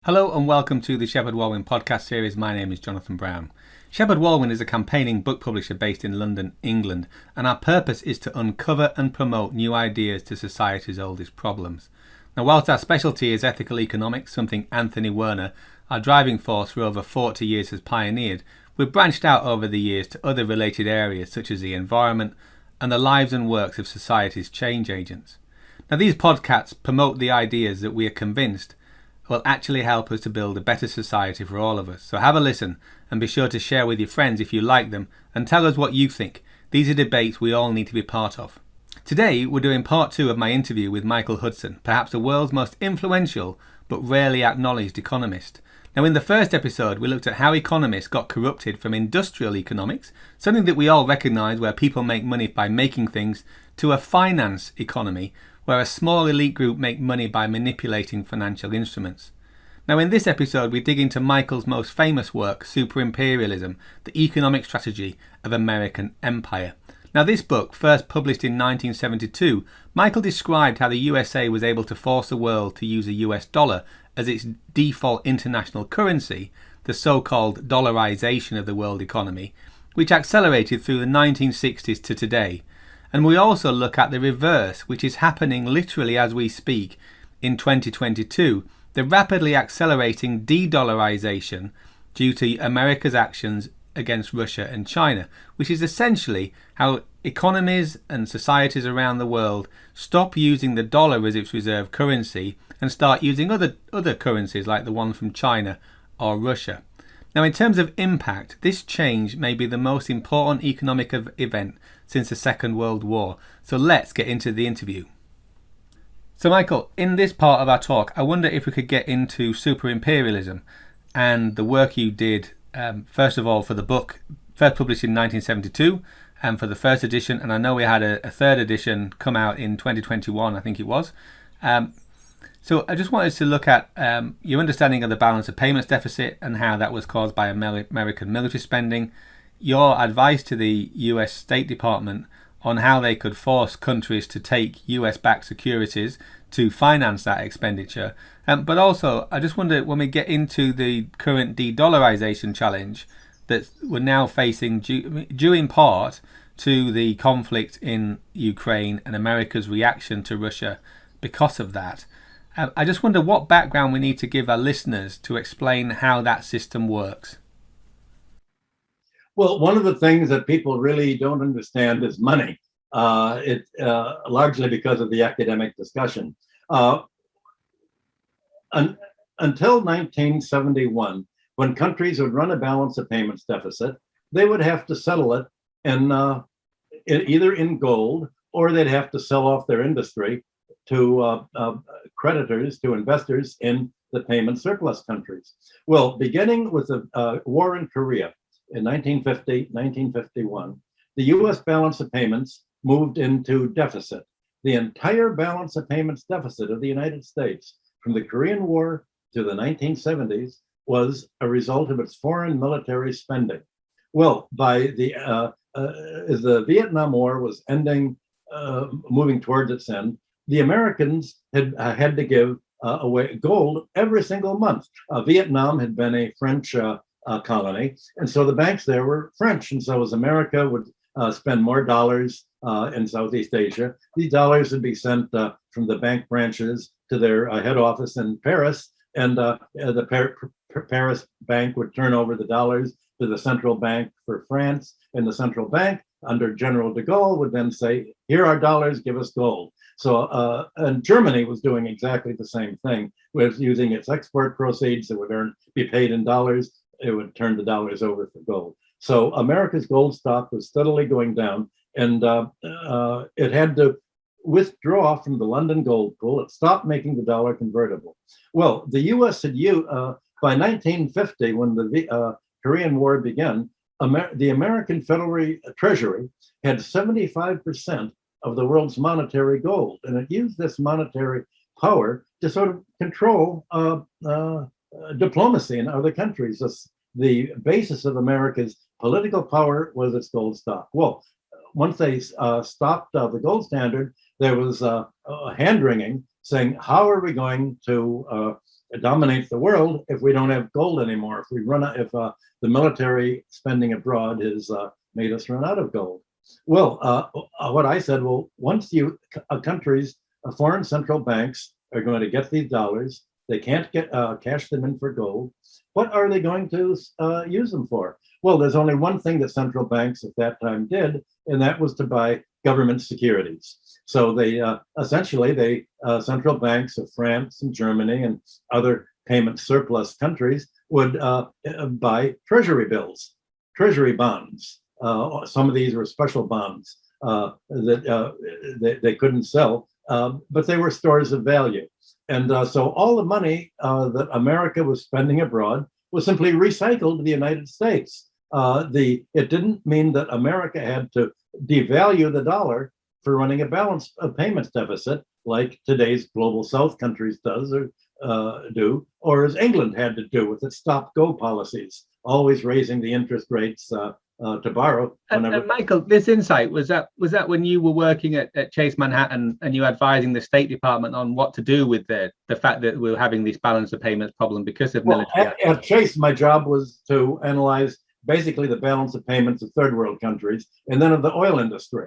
Hello and welcome to the Shepheard Walwyn podcast series. My name is Jonathan Brown. Shepheard Walwyn is a campaigning book publisher based in London, England, and our purpose is to uncover and promote new ideas to society's oldest problems. Now, whilst our specialty is ethical economics, something Anthony Werner, our driving force for over 40 years, has pioneered, we've branched out over the years to other related areas such as the environment and the lives and works of society's change agents. Now, these podcasts promote the ideas that we are convinced will actually help us to build a better society for all of us. So have a listen and be sure to share with your friends if you like them and tell us what you think. These are debates we all need to be part of. Today we're doing part 2 of my interview with Michael Hudson, perhaps the world's most influential but rarely acknowledged economist. Now, in the first episode we looked at how economists got corrupted from industrial economics, something that we all recognise where people make money by making things, to a finance economy where a small elite group make money by manipulating financial instruments. Now, in this episode we dig into Michael's most famous work, Super Imperialism, the economic strategy of American empire. Now, this book, first published in 1972, Michael described how the USA was able to force the world to use a US dollar as its default international currency, the so-called dollarization of the world economy, which accelerated through the 1960s to today. And we also look at the reverse, which is happening literally as we speak in 2022, the rapidly accelerating de-dollarization due to America's actions against Russia and China, which is essentially how economies and societies around the world stop using the dollar as its reserve currency and start using other currencies like the one from China or Russia. Now, in terms of impact, this change may be the most important economic event since the Second World War. So let's get into the interview. So Michael, in this part of our talk, I wonder if we could get into Super Imperialism and the work you did, first of all, for the book, first published in 1972, and for the first edition, and I know we had a third edition come out in 2021, I think it was. So I just wanted to look at your understanding of the balance of payments deficit and how that was caused by American military spending, your advice to the US State Department on how they could force countries to take US-backed securities to finance that expenditure. But also, I just wonder, when we get into the current de-dollarization challenge that we're now facing due in part to the conflict in Ukraine and America's reaction to Russia because of that, I just wonder what background we need to give our listeners to explain how that system works. Well, one of the things that people really don't understand is money. Largely because of the academic discussion. Until 1971, when countries would run a balance of payments deficit, they would have to settle it either in gold, or they'd have to sell off their industry to creditors, to investors in the payment surplus countries. Well, beginning with the war in Korea in 1950, 1951, the US balance of payments moved into deficit. The entire balance of payments deficit of the United States from the Korean War to the 1970s was a result of its foreign military spending. Well, as the Vietnam War was ending, moving towards its end, the Americans had to give away gold every single month. Vietnam had been a French colony, and so the banks there were French, and so as America would spend more dollars in Southeast Asia, these dollars would be sent from the bank branches to their head office in Paris, and the Paris bank would turn over the dollars to the central bank for France, and the central bank under General de Gaulle would then say, here are dollars, give us gold. So, and Germany was doing exactly the same thing, was using its export proceeds that would be paid in dollars, it would turn the dollars over for gold. So America's gold stock was steadily going down, and it had to withdraw from the London gold pool. It stopped making the dollar convertible. Well, the US had by 1950, when the Korean War began, the American Federal Treasury had 75% of the world's monetary gold, and it used this monetary power to sort of control diplomacy in other countries. The basis of America's political power was its gold stock. Well, once they stopped the gold standard, there was a hand-wringing saying, how are we going to dominate the world if we don't have gold anymore. If we run out, if the military spending abroad has made us run out of gold. Well, what I said, well, once countries, foreign central banks are going to get these dollars, they can't get cash them in for gold. What are they going to use them for? Well, there's only one thing that central banks at that time did, and that was to buy government securities. So they essentially, central banks of France and Germany and other payment surplus countries would buy treasury bills, treasury bonds. Some of these were special bonds that they couldn't sell, but they were stores of value. And so all the money that America was spending abroad was simply recycled to the United States. It didn't mean that America had to devalue the dollar for running a balance of payments deficit like today's global South countries do, or as England had to do with its stop-go policies, always raising the interest rates to borrow. And Michael, this insight, was that when you were working at Chase Manhattan and you were advising the State Department on what to do with the fact that we were having this balance of payments problem because of military? At Chase, my job was to analyze basically the balance of payments of third world countries and then of the oil industry.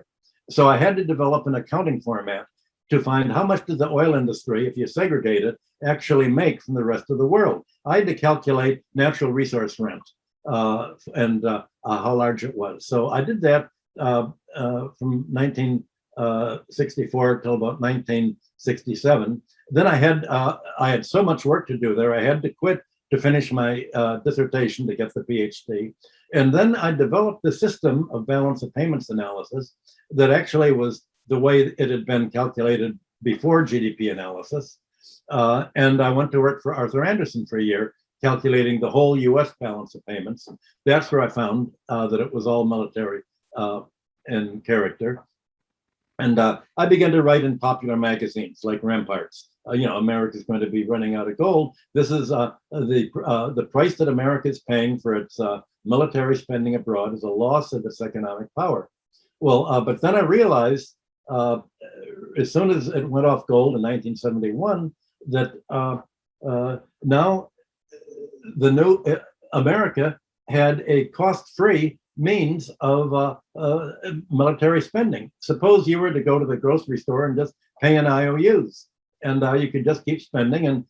So I had to develop an accounting format to find how much did the oil industry, if you segregate it, actually make from the rest of the world. I had to calculate natural resource rent and how large it was. So I did that from 1964 till about 1967. Then I had so much work to do there, I had to quit to finish my dissertation to get the PhD. And then I developed the system of balance of payments analysis that actually was the way it had been calculated before GDP analysis. And I went to work for Arthur Andersen for a year, calculating the whole US balance of payments. That's where I found that it was all military in character. And I began to write in popular magazines like Ramparts. America's going to be running out of gold. This is the price that America is paying for its military spending abroad is a loss of its economic power. Well, but then I realized as soon as it went off gold in 1971 that now the new America had a cost-free means of military spending. Suppose you were to go to the grocery store and just pay in IOUs, and you could just keep spending, and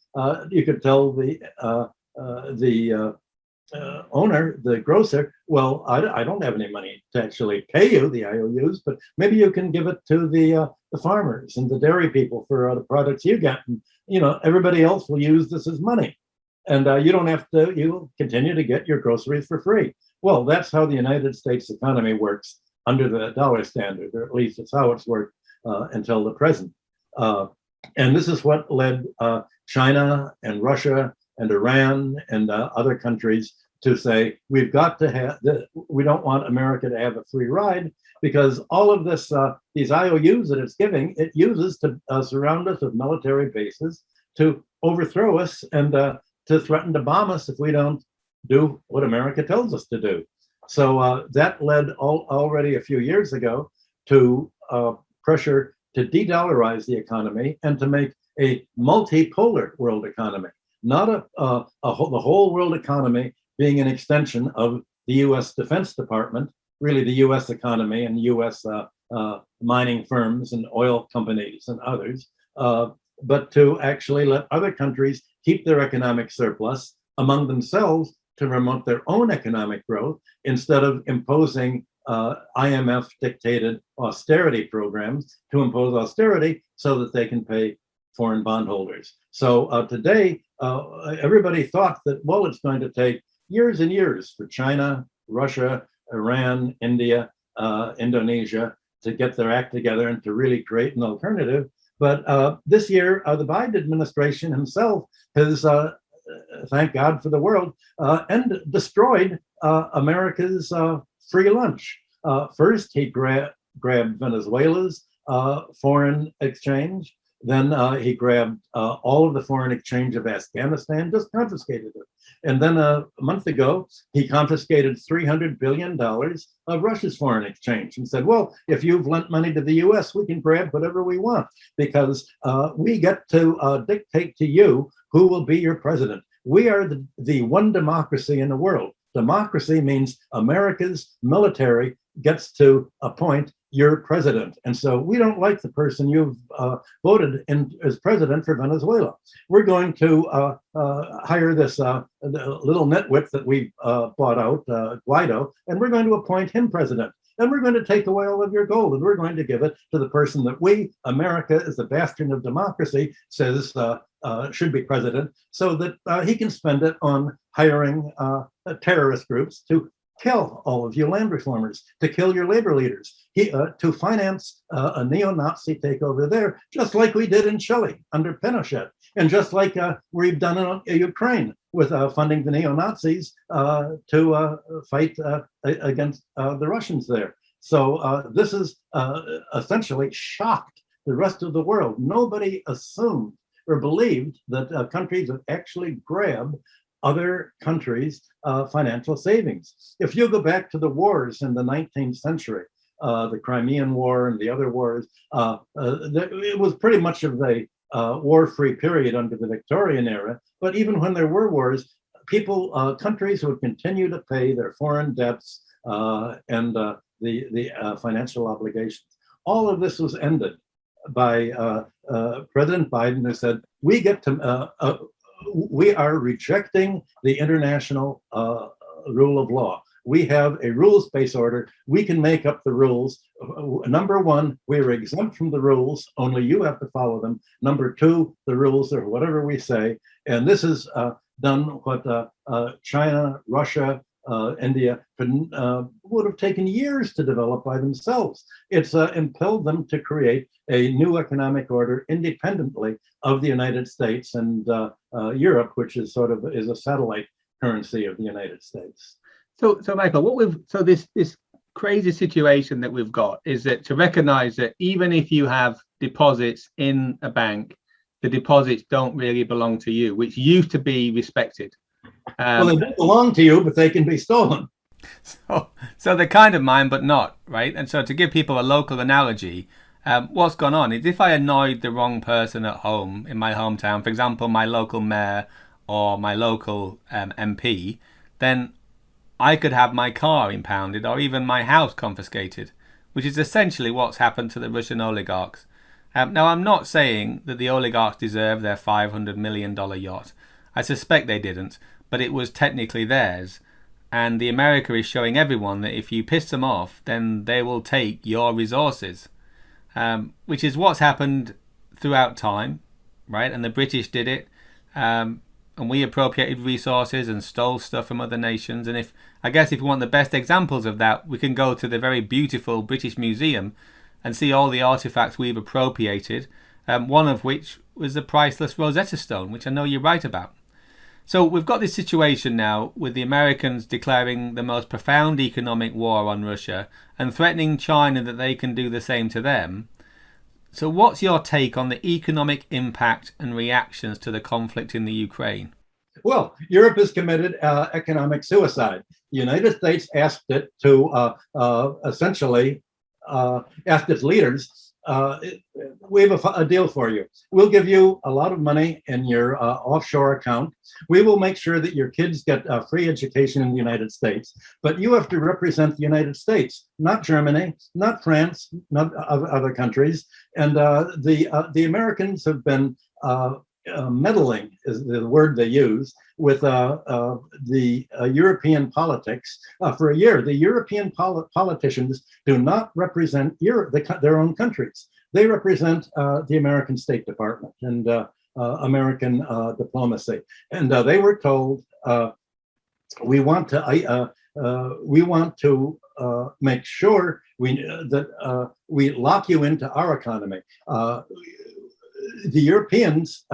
you could tell the owner, the grocer, well, I don't have any money to actually pay you the IOUs, but maybe you can give it to the farmers and the dairy people for the products you get, and everybody else will use this as money, and you don't have to. You'll continue to get your groceries for free. Well, that's how the United States economy works under the dollar standard, or at least it's how it's worked until the present. And this is what led China and Russia and Iran and other countries to say, we've got to have, we don't want America to have a free ride, because all of this, these IOUs that it's giving, it uses to surround us with military bases, to overthrow us, and to threaten to bomb us if we don't do what America tells us to do. So that led already a few years ago to pressure to de-dollarize the economy and to make a multipolar world economy, not the whole world economy being an extension of the US Defense Department, really the US economy and US mining firms and oil companies and others, but to actually let other countries keep their economic surplus among themselves to promote their own economic growth instead of imposing IMF dictated austerity programs to impose austerity so that they can pay foreign bondholders. So today, everybody thought that, well, it's going to take years and years for China, Russia, Iran, India, Indonesia to get their act together and to really create an alternative. But this year, the Biden administration himself has, thank God for the world, and destroyed America's free lunch. First, he grabbed Venezuela's foreign exchange. Then he grabbed all of the foreign exchange of Afghanistan, just confiscated it. And then a month ago, he confiscated $300 billion of Russia's foreign exchange and said, well, if you've lent money to the US, we can grab whatever we want because we get to dictate to you who will be your president. We are the one democracy in the world. Democracy means America's military gets to appoint your president. And so we don't like the person you've voted in as president for Venezuela. We're going to hire this little nitwit that we bought out, Guaido, and we're going to appoint him president. And we're going to take away all of your gold and we're going to give it to the person that we, America, as the bastion of democracy, says should be president, so that he can spend it on hiring terrorist groups to kill all of you land reformers, to kill your labor leaders, to finance a neo-Nazi takeover there, just like we did in Chile under Pinochet, and just like we've done in Ukraine with funding the neo-Nazis to fight against the Russians there. So this has essentially shocked the rest of the world. Nobody assumed or believed that countries would actually grab other countries' financial savings. If you go back to the wars in the 19th century, the Crimean War and the other wars, it was pretty much of a war-free period under the Victorian era. But even when there were wars, countries would continue to pay their foreign debts and the financial obligations. All of this was ended by President Biden, who said, we are rejecting the international rule of law. We have a rules-based order. We can make up the rules. Number one, we are exempt from the rules. Only you have to follow them. Number two, the rules are whatever we say. And this is done what China, Russia, India would have taken years to develop by themselves. It's impelled them to create a new economic order independently of the United States and Europe, which is is a satellite currency of the United States. So Michael, this crazy situation that we've got is that to recognize that even if you have deposits in a bank, the deposits don't really belong to you, which used to be respected. Well, they do belong to you, but they can be stolen. So they're kind of mine, but not, right? And so to give people a local analogy, what's gone on is if I annoyed the wrong person at home in my hometown, for example, my local mayor or my local MP, then I could have my car impounded or even my house confiscated, which is essentially what's happened to the Russian oligarchs. Now, I'm not saying that the oligarchs deserve their $500 million yacht. I suspect they didn't, but it was technically theirs. And the America is showing everyone that if you piss them off, then they will take your resources, which is what's happened throughout time, right? And the British did it. And we appropriated resources and stole stuff from other nations. And if we want the best examples of that, we can go to the very beautiful British Museum and see all the artifacts we've appropriated, one of which was the priceless Rosetta Stone, which I know you write about. So we've got this situation now with the Americans declaring the most profound economic war on Russia and threatening China that they can do the same to them. So what's your take on the economic impact and reactions to the conflict in the Ukraine? Well, Europe has committed economic suicide. The United States asked it to essentially asked its leaders, we have a deal for you. We'll give you a lot of money in your offshore account. We will make sure that your kids get free education in the United States, but you have to represent the United States, not Germany, not France, not other countries. And the Americans have been meddling, is the word they use, with the European politics for a year. The European politicians do not represent their own countries. They represent the American State Department and American diplomacy. And they were told, we want to make sure that we lock you into our economy. The Europeans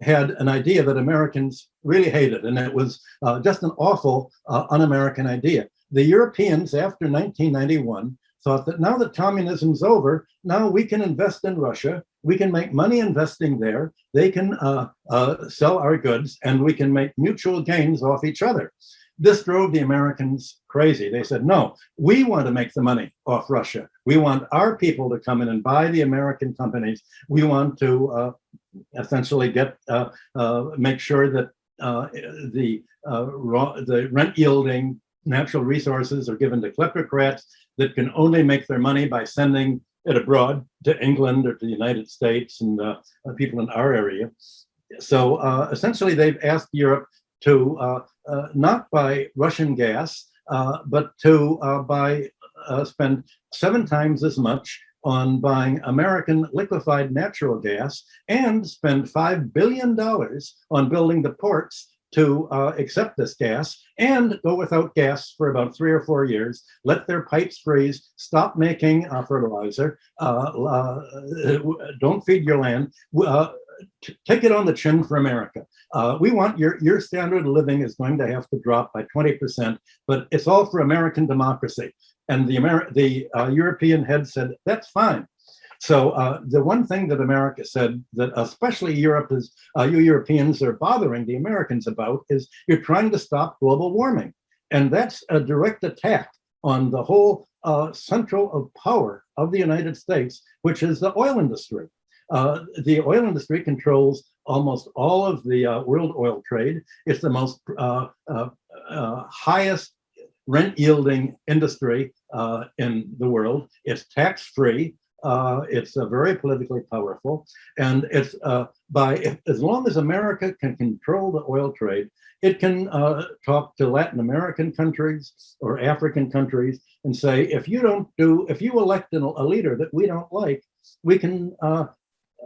had an idea that Americans really hated, and it was just an awful un-American idea. The Europeans, after 1991, thought that now that communism's over, now we can invest in Russia, We can make money investing there. They can sell our goods, and we can make mutual gains off each other. This drove the Americans crazy. They said, no, we want to make the money off Russia. We want our people to come in and buy the American companies. We want to essentially make sure that the rent yielding natural resources are given to kleptocrats that can only make their money by sending it abroad to England or to the United States and people in our area. So essentially, they've asked Europe to not buy Russian gas, but to spend 7 times as much on buying American liquefied natural gas and spend $5 billion on building the ports to accept this gas and go without gas for about 3 or 4 years, let their pipes freeze, stop making fertilizer, don't feed your land, take it on the chin for America. We want your standard of living is going to have to drop by 20%, but it's all for American democracy. And the European head said, that's fine. So the one thing that America said that especially Europe is, you Europeans are bothering the Americans about is you're trying to stop global warming. And that's a direct attack on the whole central of power of the United States, which is the oil industry. The oil industry controls almost all of the world oil trade. It's the most highest rent yielding industry in the world. It's tax-free. It's very politically powerful, and it's as long as America can control the oil trade, it can talk to Latin American countries or African countries and say, if you elect a leader that we don't like, we can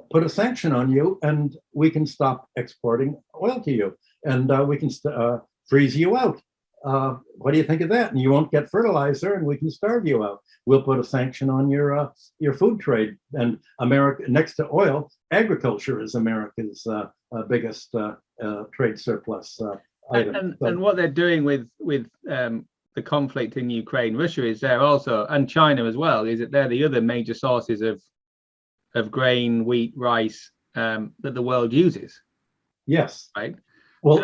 put a sanction on you, and we can stop exporting oil to you, and we can freeze you out. What do you think of that? And you won't get fertilizer, and we can starve you out. We'll put a sanction on your food trade. And America, next to oil, agriculture is America's biggest trade surplus item. And what they're doing with the conflict in Ukraine, Russia is there also, and China as well, is that they're the other major sources of grain, wheat, rice that the world uses. Yes. Right. Well,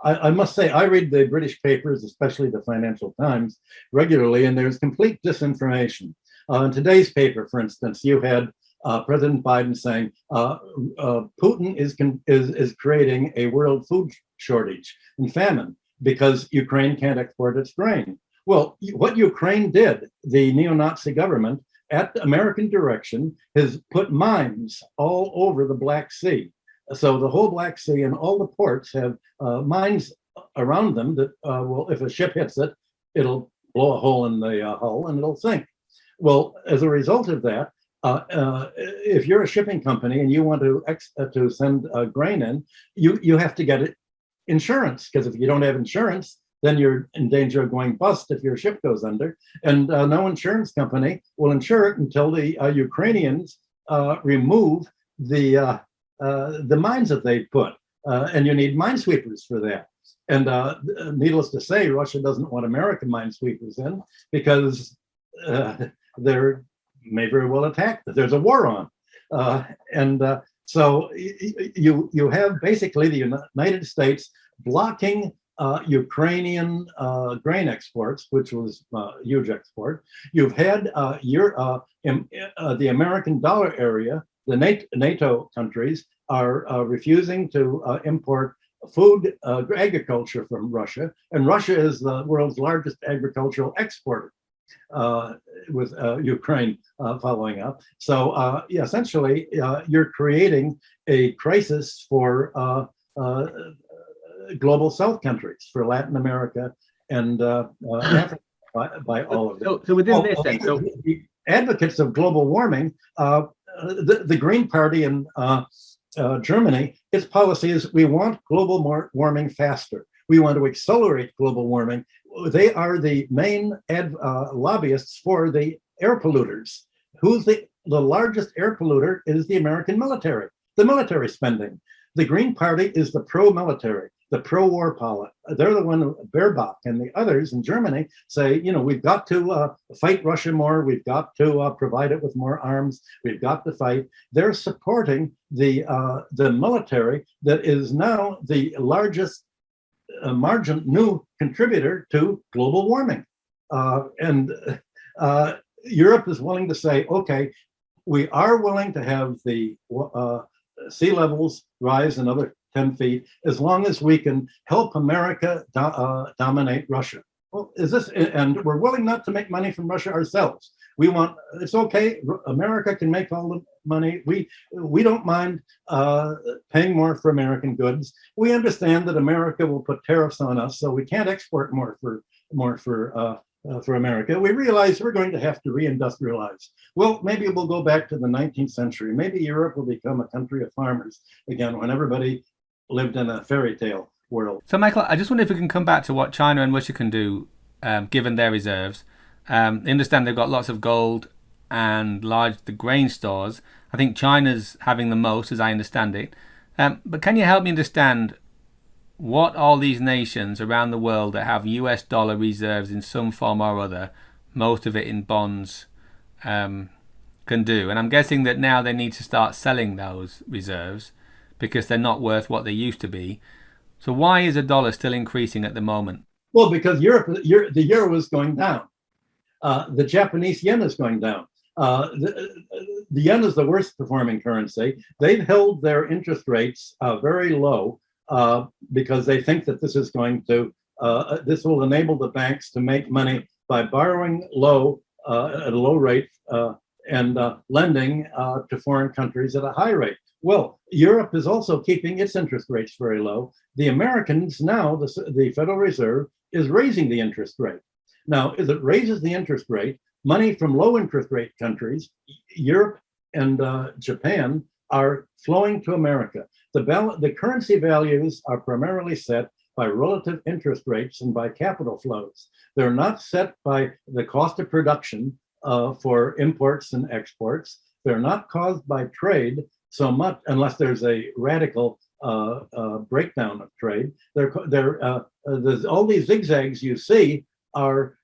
I must say, I read the British papers, especially the Financial Times, regularly, and there's complete disinformation. In today's paper, for instance, you had President Biden saying Putin is creating a world food shortage and famine because Ukraine can't export its grain. Well, what Ukraine did, the neo-Nazi government, at American direction, has put mines all over the Black Sea. So the whole Black Sea and all the ports have mines around them that will, if a ship hits it, it'll blow a hole in the hull and it'll sink. Well, as a result of that, if you're a shipping company and you want to send grain in, you have to get insurance, because if you don't have insurance, then you're in danger of going bust if your ship goes under. And no insurance company will insure it until the Ukrainians remove the mines that they put. And you need minesweepers for that. And needless to say, Russia doesn't want American minesweepers in because they're may very well attack that there's a war on. So you have basically the United States blocking Ukrainian grain exports, which was a huge export. You've had the American dollar area, the NATO countries are refusing to import food agriculture from Russia, and Russia is the world's largest agricultural exporter, with Ukraine following up. So yeah, essentially, you're creating a crisis for global South countries, for Latin America and Africa, by all of them. So within this, then, the advocates of global warming, the Green Party in Germany, its policy is we want global warming faster. We want to accelerate global warming. They are the main lobbyists for the air polluters. Who's the largest air polluter is the American military, the military spending. The Green Party is the pro-military. the pro-war policy. They're the one, Baerbock and the others in Germany say, we've got to fight Russia more. We've got to provide it with more arms. We've got to fight. They're supporting the military that is now the largest new contributor to global warming. And Europe is willing to say, okay, we are willing to have the sea levels rise another 10 feet as long as we can help America dominate Russia. Well, and we're willing not to make money from Russia ourselves. It's okay, America can make all the money. We don't mind paying more for American goods. We understand that America will put tariffs on us, so we can't export more for America. We realize we're going to have to reindustrialize. Well, maybe we'll go back to the 19th century. Maybe Europe will become a country of farmers again when everybody lived in a fairy tale world. So, Michael, I just wonder if we can come back to what China and Russia can do given their reserves. I understand they've got lots of gold and the grain stores. I think China's having the most, as I understand it. But can you help me understand what all these nations around the world that have US dollar reserves in some form or other, most of it in bonds, can do? And I'm guessing that now they need to start selling those reserves because they're not worth what they used to be. So why is the dollar still increasing at the moment? Well, because the euro is going down. The Japanese yen is going down. The yen is the worst performing currency. They've held their interest rates very low because they think that this will enable the banks to make money by borrowing at a low rate and lending to foreign countries at a high rate. Well, Europe is also keeping its interest rates very low. The Americans now, the Federal Reserve, is raising the interest rate. Now, as it raises the interest rate, money from low interest rate countries, Europe and Japan, are flowing to America. The currency values are primarily set by relative interest rates and by capital flows. They're not set by the cost of production for imports and exports. They're not caused by trade so much, unless there's a radical breakdown of trade. There's all these zigzags you see are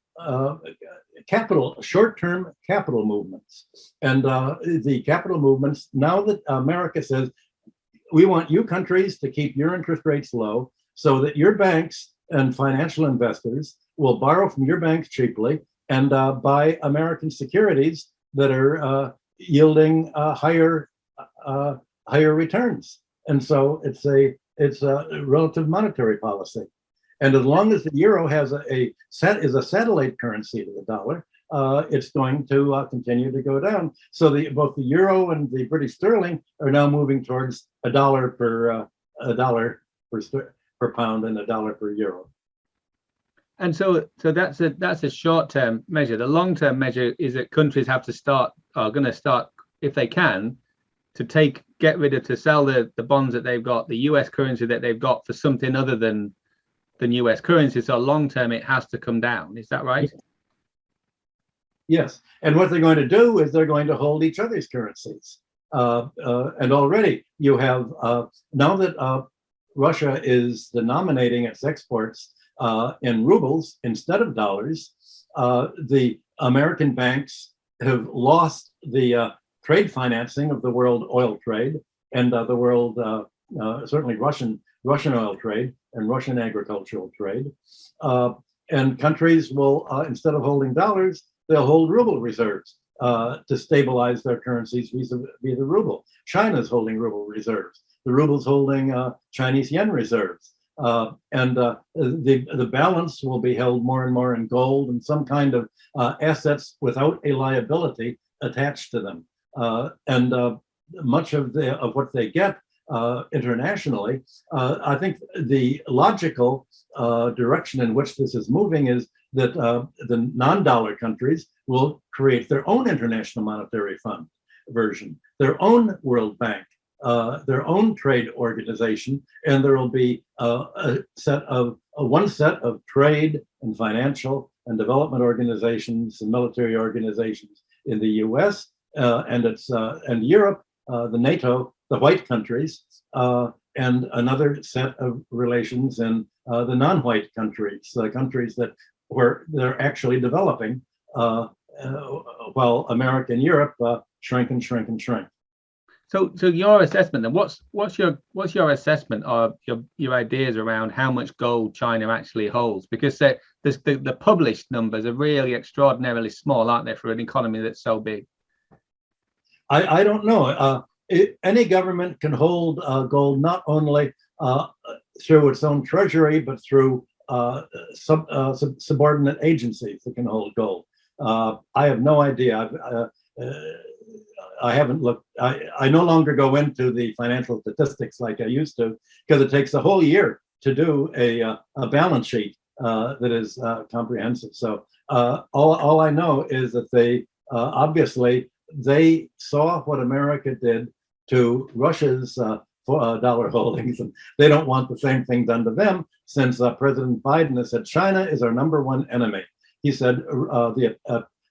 short-term capital movements. And the capital movements, now that America says, we want you countries to keep your interest rates low so that your banks and financial investors will borrow from your banks cheaply and buy American securities that are yielding higher returns. And so it's a relative monetary policy. And as long as the euro is a satellite currency to the dollar, it's going to continue to go down. So both the euro and the British sterling are now moving towards $1 per pound and $1 per euro. And so that's a short-term measure. The long-term measure is that countries are going to start, if they can, to sell the bonds that they've got, the US currency that they've got, for something other than US currency. So long-term, it has to come down. Is that right? Yes. And what they're going to do is they're going to hold each other's currencies. And already you have, now that Russia is denominating its exports in rubles instead of dollars, the American banks have lost the trade financing of the world oil trade and the world, certainly Russian oil trade and Russian agricultural trade. And countries will, instead of holding dollars, they'll hold ruble reserves to stabilize their currencies vis-a-vis the ruble. China's holding ruble reserves. The ruble's holding Chinese yen reserves. And the balance will be held more and more in gold and some kind of assets without a liability attached to them. And much of what they get internationally, I think the logical direction in which this is moving is that the non-dollar countries will create their own international monetary fund version, their own World Bank, their own trade organization, and there will be one set of trade and financial and development organizations and military organizations in the U.S. And Europe, the NATO, the white countries, and another set of relations in the non-white countries, countries that where they're actually developing, while America and Europe shrink and shrink and shrink. So your assessment then, what's your assessment of your ideas around how much gold China actually holds? Because the published numbers are really extraordinarily small, aren't they, for an economy that's so big? I don't know. Any government can hold gold not only through its own treasury, but through subordinate agencies that can hold gold. I have no idea. I haven't looked. I no longer go into the financial statistics like I used to, because it takes a whole year to do a balance sheet that is comprehensive. So all I know is that they obviously they saw what America did to Russia's dollar holdings, and they don't want the same thing done to them. Since President Biden has said China is our #1 enemy, he said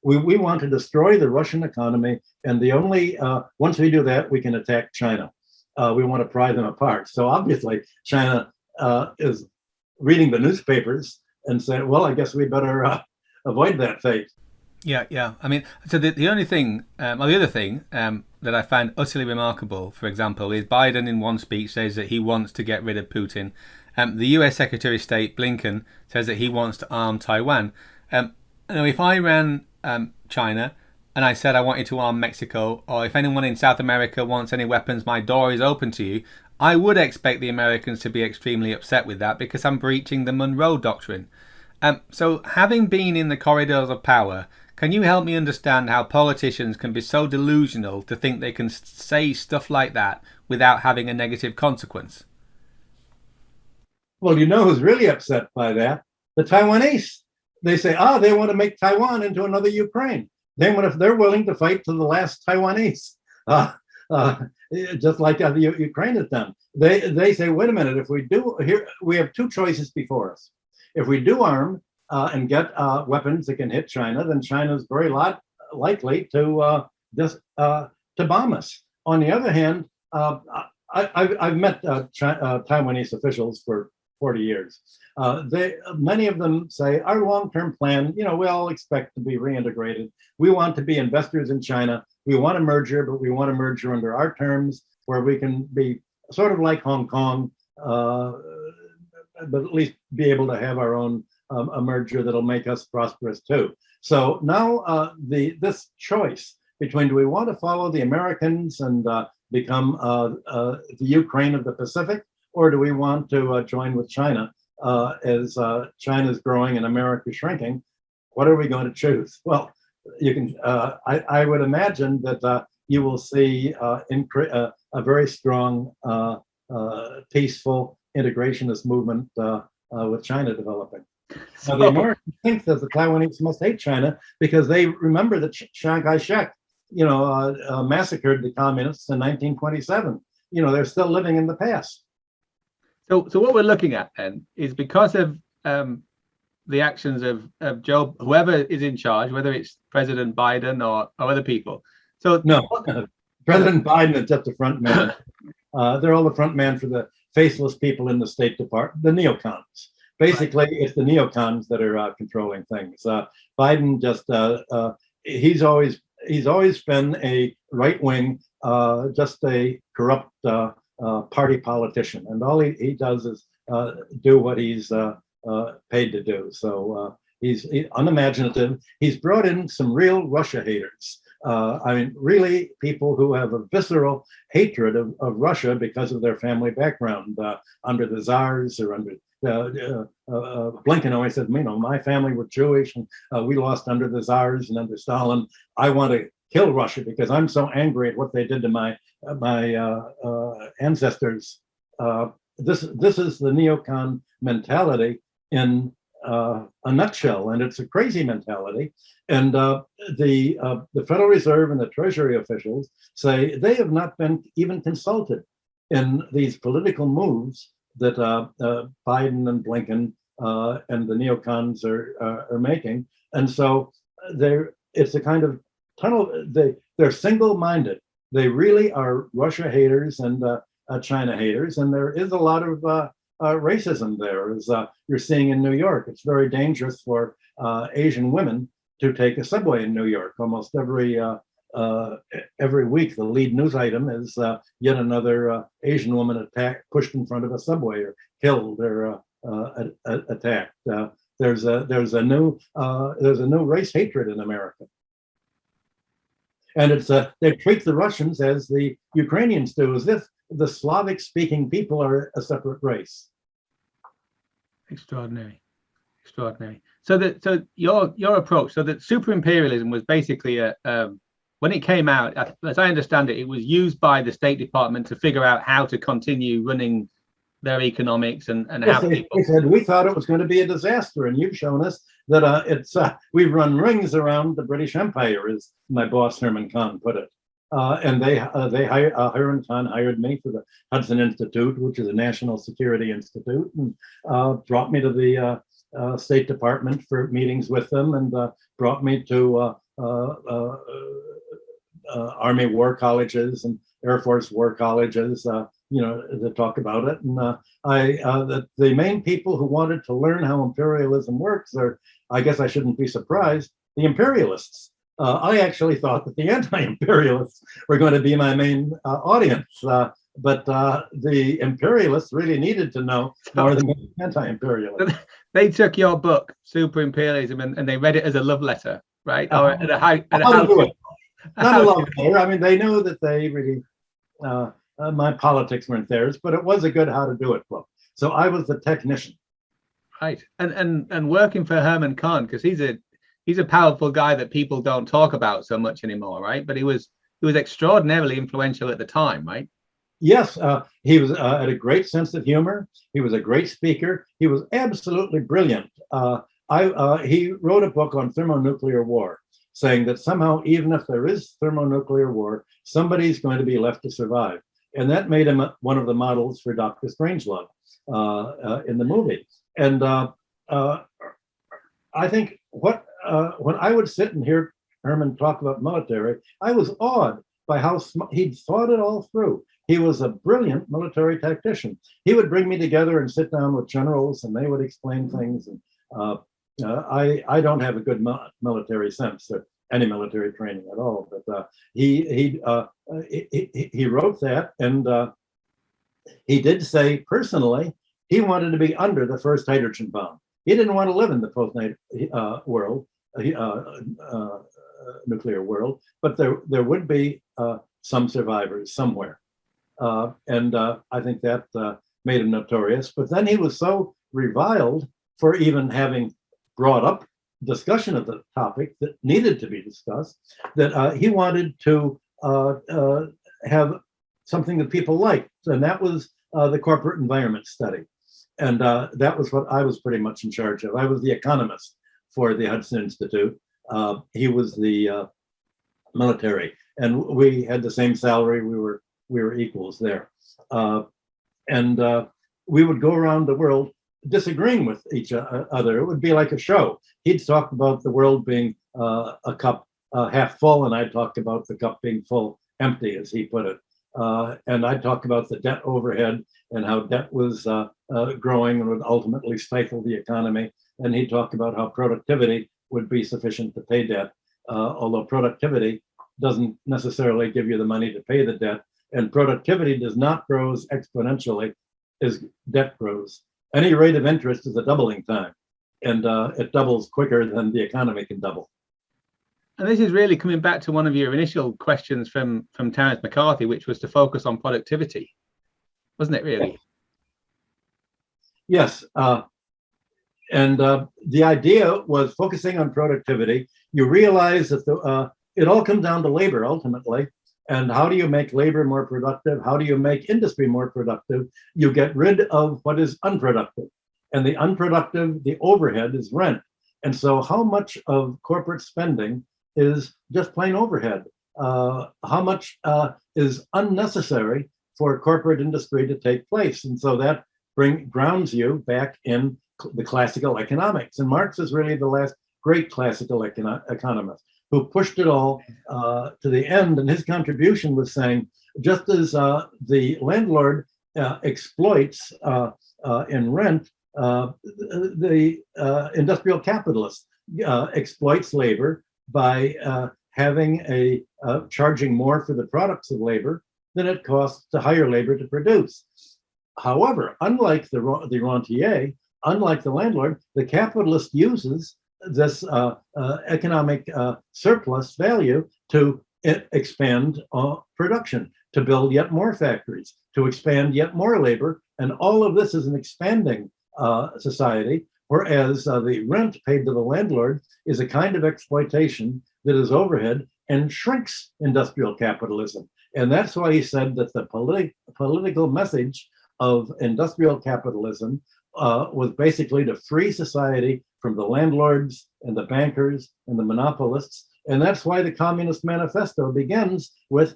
we want to destroy the Russian economy, and the only once we do that, we can attack China. We want to pry them apart. So obviously, China is reading the newspapers and saying, "Well, I guess we better avoid that fate." Yeah. I mean, so the only thing, or the other thing that I find utterly remarkable, for example, is Biden in one speech says that he wants to get rid of Putin. The US Secretary of State Blinken says that he wants to arm Taiwan. If I ran China and I said I wanted to arm Mexico, or if anyone in South America wants any weapons, my door is open to you, I would expect the Americans to be extremely upset with that, because I'm breaching the Monroe Doctrine. So having been in the corridors of power, can you help me understand how politicians can be so delusional to think they can say stuff like that without having a negative consequence? Well, you know who's really upset by that? The Taiwanese. They say, they want to make Taiwan into another Ukraine. If they're willing to fight to the last Taiwanese, just like Ukraine has done. They say, wait a minute, if we do, here we have two choices before us. If we do arm and get weapons that can hit China, then China is very likely to bomb us. On the other hand, I've met Taiwanese officials for 40 years. Many of them say our long-term plan, we all expect to be reintegrated. We want to be investors in China. We want a merger, but we want a merger under our terms, where we can be sort of like Hong Kong, but at least be able to have our own a merger that'll make us prosperous too. So now this choice between, do we want to follow the Americans and become the Ukraine of the Pacific, or do we want to join with China as China's growing and America shrinking? What are we going to choose? Well, you can. I would imagine that you will see a very strong, peaceful integrationist movement with China developing. Now, the Americans think that the Taiwanese must hate China because they remember that Chiang Kai-shek, massacred the communists in 1927. They're still living in the past. So what we're looking at then is, because of the actions of Joe, whoever is in charge, whether it's President Biden or other people. So no, President Biden is just the front man. They're all the front man for the faceless people in the State Department, the neocons. Basically, right. It's the neocons that are controlling things. Biden just he's always been a right wing, just a corrupt party politician, and all he does is do what he's paid to do. So he's unimaginative. He's brought in some real Russia haters. Really people who have a visceral hatred of Russia because of their family background under the czars or under Blinken always said, my family were Jewish and we lost under the czars and under Stalin. I want to kill Russia because I'm so angry at what they did to my ancestors. This is the neocon mentality in a nutshell, and it's a crazy mentality. And the Federal Reserve and the Treasury officials say they have not been even consulted in these political moves that Biden and Blinken and the neocons are making. And so it's a kind of tunnel. They're single-minded. They really are Russia haters, and China haters, and there is a lot of racism there, as you're seeing in New York. It's very dangerous for Asian women to take a subway in New York. Almost every week, the lead news item is yet another Asian woman pushed in front of a subway, or killed, or attacked. There's a new race hatred in America, and it's they treat the Russians as the Ukrainians do, as if the Slavic-speaking people are a separate race. Extraordinary, extraordinary. So your approach, so that super imperialism was basically when it came out, as I understand it, it was used by the State Department to figure out how to continue running their economics and yes, how they said, we thought it was going to be a disaster, and you've shown us that we've run rings around the British Empire, as my boss Herman Kahn put it. And Herman Kahn hired me for the Hudson Institute, which is a national security institute, and brought me to the State Department for meetings with them, and brought me to Army war colleges and Air Force war colleges, to talk about it. And the main people who wanted to learn how imperialism works are, I guess I shouldn't be surprised, the imperialists. I actually thought that the anti-imperialists were going to be my main audience, but the imperialists really needed to know more than the anti-imperialists. They took your book, Super Imperialism, and they read it as a love letter, right? Or at a high, Not a love letter. I mean, they know that they really, my politics weren't theirs, but it was a good how to do it book. So I was the technician. Right, and working for Herman Kahn, because he's a powerful guy that people don't talk about so much anymore, right? But he was extraordinarily influential at the time, right? Yes, he was had a great sense of humor. He was a great speaker. He was absolutely brilliant. He wrote a book on thermonuclear war, saying that somehow, even if there is thermonuclear war, somebody's going to be left to survive. And that made him one of the models for Dr. Strangelove in the movie. And I think when I would sit and hear Herman talk about military, I was awed by how he'd thought it all through. He was a brilliant military tactician. He would bring me together and sit down with generals, and they would explain things. And I don't have a good military sense or any military training at all. But he wrote that, and he did say personally he wanted to be under the first hydrogen bomb. He didn't want to live in the nuclear world, but there would be some survivors somewhere. And I think that made him notorious. But then he was so reviled for even having brought up discussion of the topic that needed to be discussed, that he wanted to have something that people liked, and that was the corporate environment study. And that was what I was pretty much in charge of. I was the economist for the Hudson Institute. He was the military, and we had the same salary. We were equals there. And we would go around the world disagreeing with each other. It would be like a show. He'd talk about the world being a cup half full, and I'd talk about the cup being full empty, as he put it. And I'd talk about the debt overhead and how debt was growing and would ultimately stifle the economy. And he'd talk about how productivity would be sufficient to pay debt, although productivity doesn't necessarily give you the money to pay the debt. And productivity does not grow exponentially as debt grows. Any rate of interest is a doubling time, and it doubles quicker than the economy can double. And this is really coming back to one of your initial questions from Terence McCarthy, which was to focus on productivity, wasn't it really? Yes, and the idea was focusing on productivity. You realize that it all comes down to labor ultimately. And how do you make labor more productive? How do you make industry more productive? You get rid of what is unproductive. And the unproductive, the overhead, is rent. And so how much of corporate spending is just plain overhead? How much is unnecessary for corporate industry to take place? And so that grounds you back in the classical economics. And Marx is really the last great classical economist who pushed it all to the end. And his contribution was saying, just as the landlord exploits in rent, the industrial capitalist exploits labor by having charging more for the products of labor than it costs to hire labor to produce. However, unlike the rentier, unlike the landlord, the capitalist uses this economic surplus value to expand production, to build yet more factories, to expand yet more labor, and all of this is an expanding society, whereas the rent paid to the landlord is a kind of exploitation that is overhead and shrinks industrial capitalism. And that's why he said that the political message of industrial capitalism was basically to free society from the landlords and the bankers and the monopolists. And that's why the Communist Manifesto begins with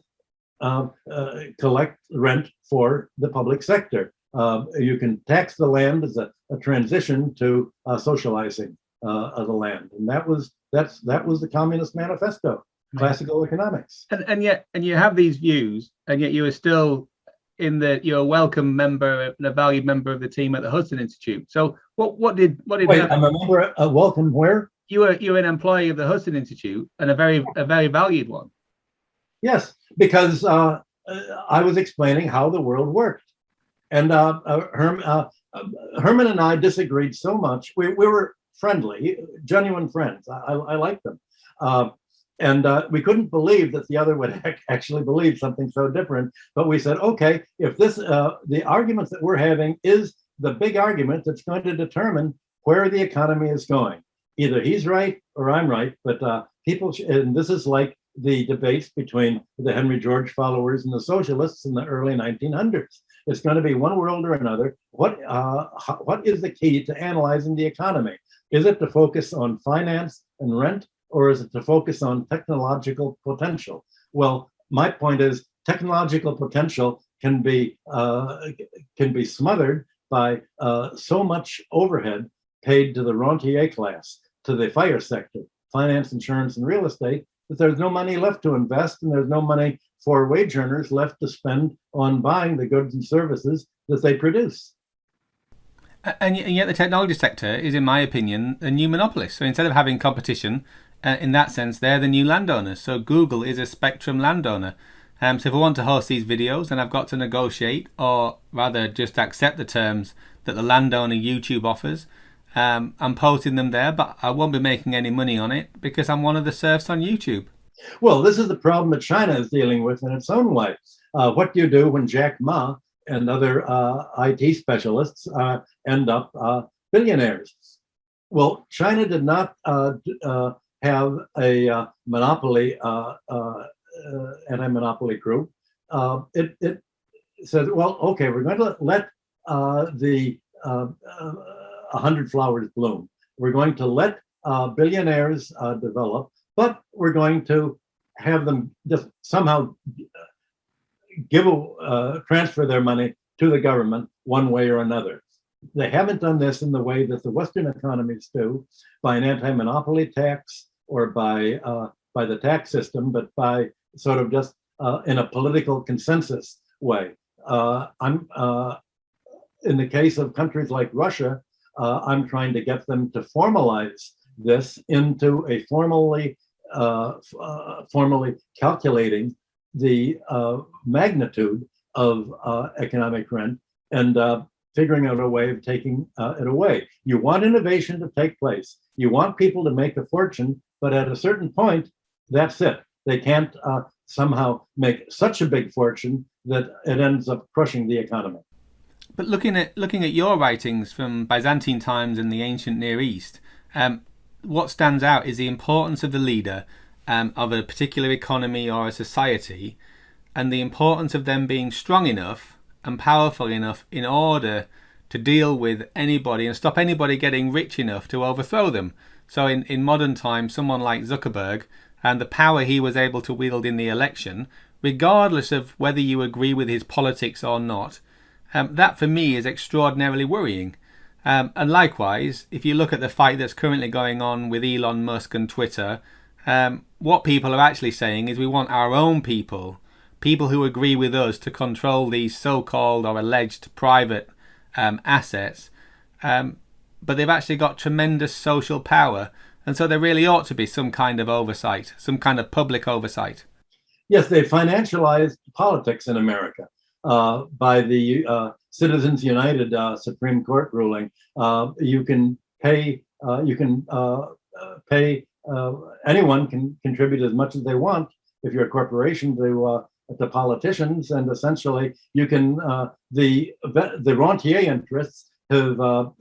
collect rent for the public sector. You can tax the land as a transition to socializing of the land, and that was the Communist Manifesto, classical economics. And yet you have these views, and yet you are still you're a welcome member and a valued member of the team at the Hudson Institute. So what did Wait, I'm a member. Welcome where? You're an employee of the Hudson Institute, and a very valued one. Yes, because I was explaining how the world worked. And Herman and I disagreed so much. We were friendly, genuine friends. I liked them. And we couldn't believe that the other would actually believe something so different. But we said, okay, if the arguments that we're having is the big argument that's going to determine where the economy is going. Either he's right or I'm right, but and this is like the debates between the Henry George followers and the socialists in the early 1900s. It's going to be one world or another. What is the key to analyzing the economy? Is it to focus on finance and rent, or is it to focus on technological potential? Well, my point is technological potential can be smothered by so much overhead paid to the rentier class, to the fire sector, finance, insurance, and real estate, that there's no money left to invest, and there's no money for wage earners left to spend on buying the goods and services that they produce. And yet the technology sector is, in my opinion, a new monopolist. So instead of having competition, in that sense, they're the new landowners. So Google is a spectrum landowner. So if I want to host these videos, then I've got to negotiate, or rather just accept the terms that the landowner YouTube offers. I'm posting them there, but I won't be making any money on it because I'm one of the serfs on YouTube. Well, this is the problem that China is dealing with in its own way. What do you do when Jack Ma and other IT specialists end up billionaires? Well, China did not have a monopoly, anti-monopoly group. It said, well, okay, we're going to let the 100 flowers bloom. We're going to let billionaires develop, but we're going to have them just somehow transfer their money to the government one way or another. They haven't done this in the way that the Western economies do, by an anti-monopoly tax or by the tax system, but by sort of just in a political consensus way. In the case of countries like Russia, I'm trying to get them to formalize this into a formally calculating the magnitude of economic rent and figuring out a way of taking it away. You want innovation to take place. You want people to make a fortune, but at a certain point, that's it. They can't somehow make such a big fortune that it ends up crushing the economy. But looking at your writings from Byzantine times and the ancient Near East, what stands out is the importance of the leader of a particular economy or a society, and the importance of them being strong enough and powerful enough in order to deal with anybody and stop anybody getting rich enough to overthrow them. So in modern times, someone like Zuckerberg and the power he was able to wield in the election, regardless of whether you agree with his politics or not, that for me is extraordinarily worrying. And likewise, if you look at the fight that's currently going on with Elon Musk and Twitter, what people are actually saying is we want our own people people who agree with us to control these so-called or alleged private assets, but they've actually got tremendous social power, and so there really ought to be some kind of oversight, some kind of public oversight. Yes, they financialized politics in America by the Citizens United Supreme Court ruling. You can pay, anyone can contribute as much as they want if you're a corporation to politicians, and essentially you can, the rentier interests have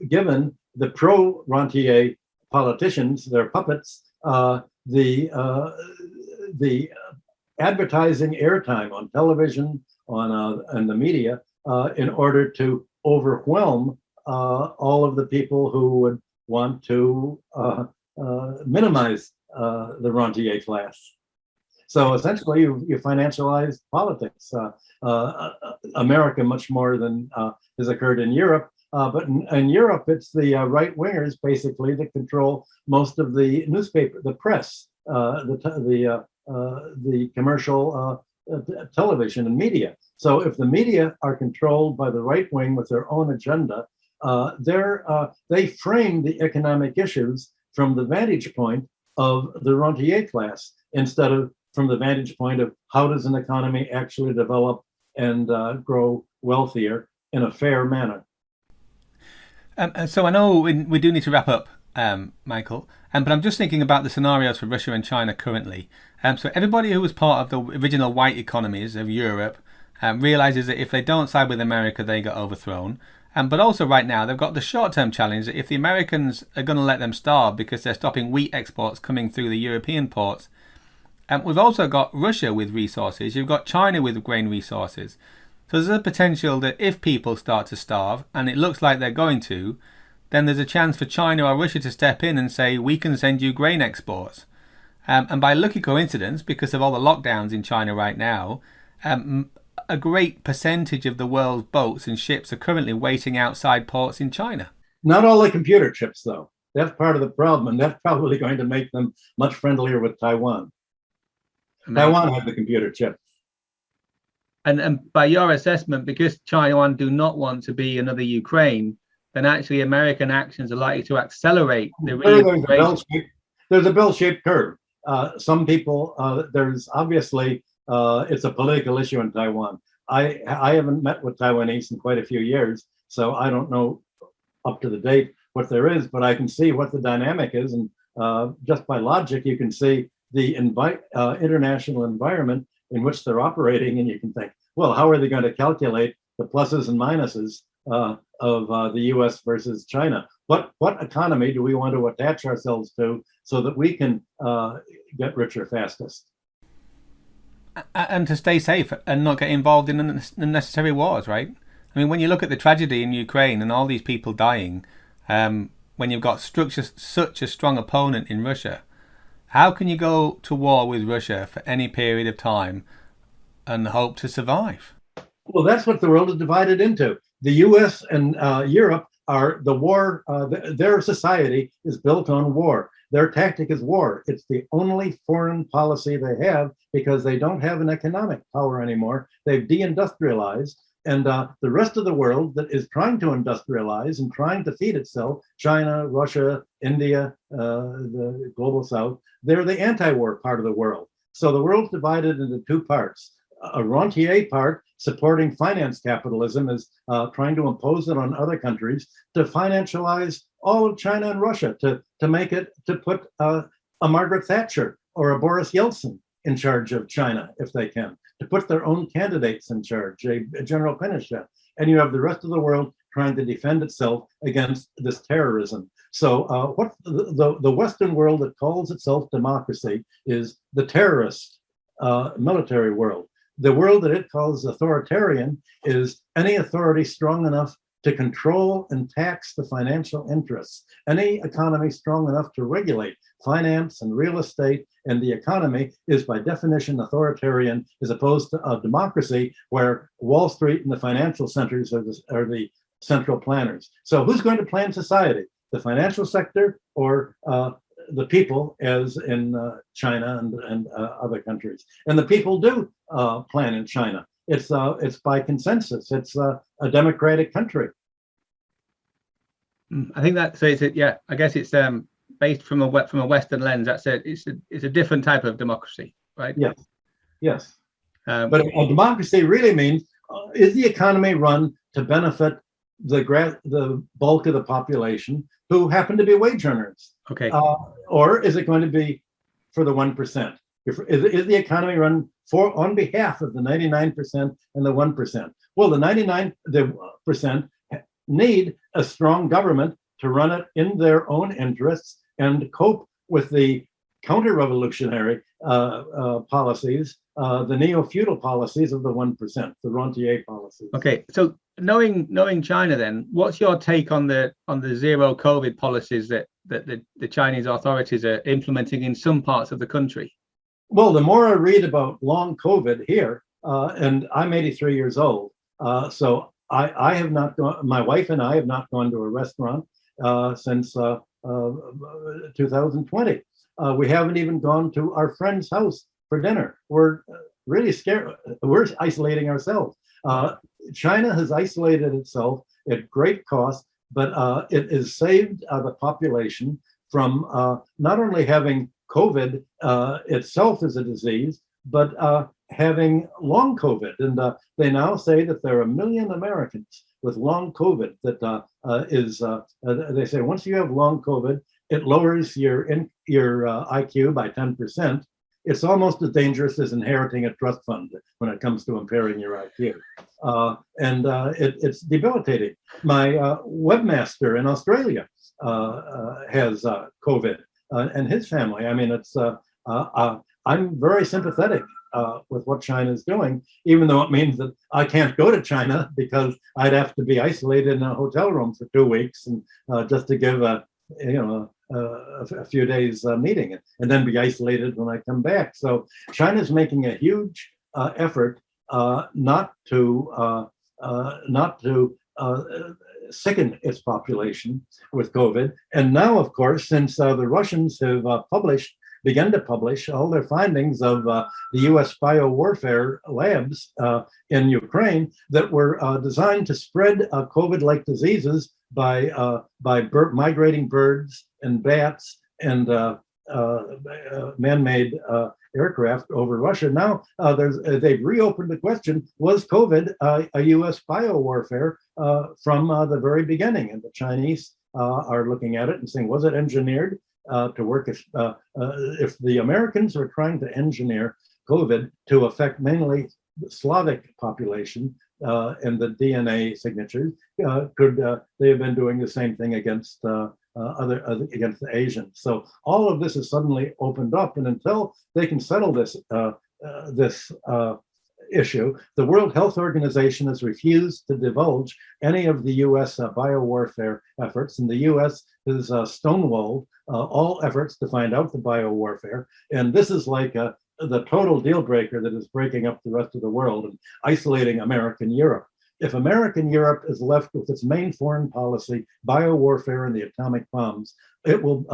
given the pro-rentier politicians, their puppets, the advertising airtime on television, and the media, in order to overwhelm all of the people who would want to minimize the rentier class. So essentially, you financialize politics. America much more than has occurred in Europe. But in Europe, it's the right wingers basically that control most of the newspaper, the press, the commercial television and media. So if the media are controlled by the right wing with their own agenda, they frame the economic issues from the vantage point of the rentier class instead of from the vantage point of how does an economy actually develop and grow wealthier in a fair manner. So I know we do need to wrap up, Michael, but I'm just thinking about the scenarios for Russia and China currently. So everybody who was part of the original white economies of Europe realizes that if they don't side with America, they get overthrown. But also right now, they've got the short-term challenge that if the Americans are going to let them starve because they're stopping wheat exports coming through the European ports, we've also got Russia with resources. You've got China with grain resources. So there's a potential that if people start to starve, and it looks like they're going to, then there's a chance for China or Russia to step in and say, we can send you grain exports. And by lucky coincidence, because of all the lockdowns in China right now, a great percentage of the world's boats and ships are currently waiting outside ports in China. Not all the computer chips, though. That's part of the problem, and that's probably going to make them much friendlier with Taiwan. Taiwan had the computer chip. And by your assessment, because Taiwan do not want to be another Ukraine, then actually American actions are likely to accelerate the reintegration. There's a bell-shaped curve. Some people, there's obviously, it's a political issue in Taiwan. I haven't met with Taiwanese in quite a few years, so I don't know up to the date what there is, but I can see what the dynamic is. And just by logic, you can see the international environment in which they're operating, and you can think, well, how are they going to calculate the pluses and minuses of the U.S. versus China? What economy do we want to attach ourselves to so that we can get richer fastest? And to stay safe and not get involved in unnecessary wars, right? I mean, when you look at the tragedy in Ukraine and all these people dying, when you've got such a strong opponent in Russia, how can you go to war with Russia for any period of time and hope to survive? Well, that's what the world is divided into. The U.S. and Europe are the war. Their society is built on war. Their tactic is war. It's the only foreign policy they have because they don't have an economic power anymore. They've deindustrialized. And the rest of the world that is trying to industrialize and trying to feed itself, China, Russia, India, the global south, they're the anti-war part of the world. So the world's divided into two parts. A rentier part supporting finance capitalism is trying to impose it on other countries to financialize all of China and Russia, to make it, to put a Margaret Thatcher or a Boris Yeltsin in charge of China if they can, to put their own candidates in charge, a General Pinochet. And you have the rest of the world trying to defend itself against this terrorism. So what the Western world that calls itself democracy is the terrorist military world. The world that it calls authoritarian is any authority strong enough to control and tax the financial interests, any economy strong enough to regulate finance and real estate and the economy is by definition authoritarian, as opposed to a democracy where Wall Street and the financial centers are the central planners. So who's going to plan society? The financial sector or the people as in China and other countries. And the people do plan in China. It's by consensus. It's a democratic country. I think that so. I guess it's based from a Western lens. It's a different type of democracy, right? Yes. But a democracy really means is the economy run to benefit the bulk of the population who happen to be wage earners? Okay. Or is it going to be for the 1%? Is the economy run on behalf of the 99% and the 1%? Well, the 99% need a strong government to run it in their own interests and cope with the counter-revolutionary policies, the neo-feudal policies of the 1%, the rentier policies. Okay, so knowing China, then, what's your take on the zero COVID policies that the Chinese authorities are implementing in some parts of the country? Well, the more I read about long COVID here, and I'm 83 years old, so I have not gone. My wife and I have not gone to a restaurant since 2020. We haven't even gone to our friend's house for dinner. We're really scared. We're isolating ourselves. China has isolated itself at great cost, but it has saved the population from not only having COVID itself as a disease, but having long COVID. And they now say that there are 1 million Americans with long COVID that they say once you have long COVID, it lowers your IQ by 10%. It's almost as dangerous as inheriting a trust fund when it comes to impairing your IQ. It's debilitating. My webmaster in Australia has COVID and his family. I mean, I'm very sympathetic with what China's doing, even though it means that I can't go to China because I'd have to be isolated in a hotel room for 2 weeks and just to give a few days meeting and then be isolated when I come back. So China's making a huge effort not to sicken its population with COVID. And now, of course, since the Russians have begun to publish all their findings of the U.S. biowarfare labs in Ukraine that were designed to spread COVID-like diseases by migrating birds and bats and man-made aircraft over Russia. Now they've reopened the question: was COVID a U.S. biowarfare from the very beginning? And the Chinese are looking at it and saying, was it engineered to work? If the Americans were trying to engineer COVID to affect mainly the Slavic population and the DNA signatures, could they have been doing the same thing against against the Asians? So all of this is suddenly opened up, and until they can settle this issue, the World Health Organization has refused to divulge any of the U.S. biowarfare efforts, and the U.S. has stonewalled all efforts to find out the biowarfare. And this is like the total deal breaker that is breaking up the rest of the world and isolating America and Europe. If America and Europe is left with its main foreign policy, biowarfare and the atomic bombs, it will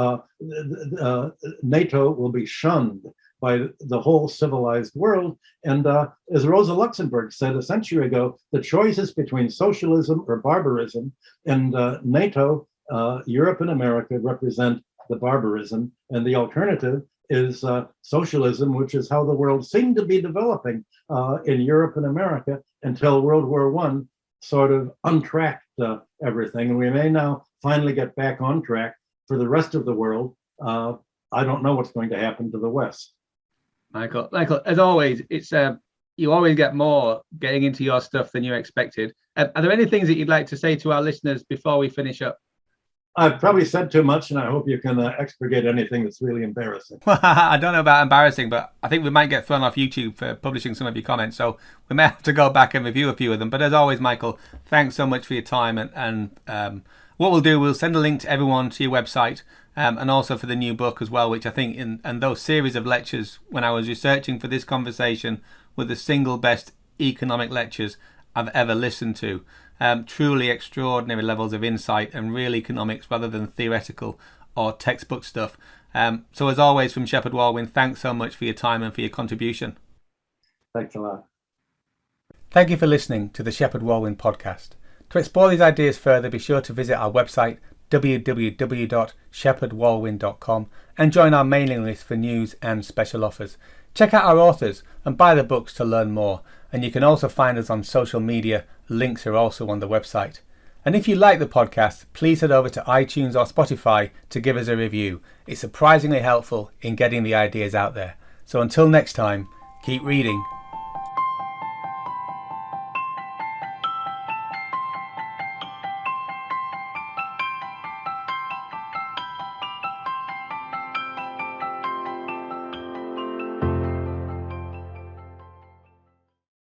NATO will be shunned by the whole civilized world. And as Rosa Luxemburg said a century ago, the choice is between socialism or barbarism, and NATO, Europe and America represent the barbarism, and the alternative is socialism, which is how the world seemed to be developing in Europe and America until World War I sort of untracked everything. And we may now finally get back on track for the rest of the world. I don't know what's going to happen to the West. Michael, as always, it's you always get more getting into your stuff than you expected. Are there any things that you'd like to say to our listeners before we finish up? I've probably said too much, and I hope you can expurgate anything that's really embarrassing. I don't know about embarrassing, but I think we might get thrown off YouTube for publishing some of your comments, so we may have to go back and review a few of them. But as always, Michael, thanks so much for your time. And what we'll do, we'll send a link to everyone to your website, and also for the new book as well, which I think and those series of lectures, when I was researching for this conversation, were the single best economic lectures I've ever listened to. Truly extraordinary levels of insight and real economics rather than theoretical or textbook stuff. So as always, from Shepheard Walwyn, thanks so much for your time and for your contribution. Thanks a lot. Thank you for listening to the Shepheard Walwyn podcast. To explore these ideas further, be sure to visit our website www.shepherdwalwyn.com and join our mailing list for news and special offers. Check out our authors and buy the books to learn more. And you can also find us on social media. Links are also on the website. And if you like the podcast, please head over to iTunes or Spotify to give us a review. It's surprisingly helpful in getting the ideas out there. So until next time, keep reading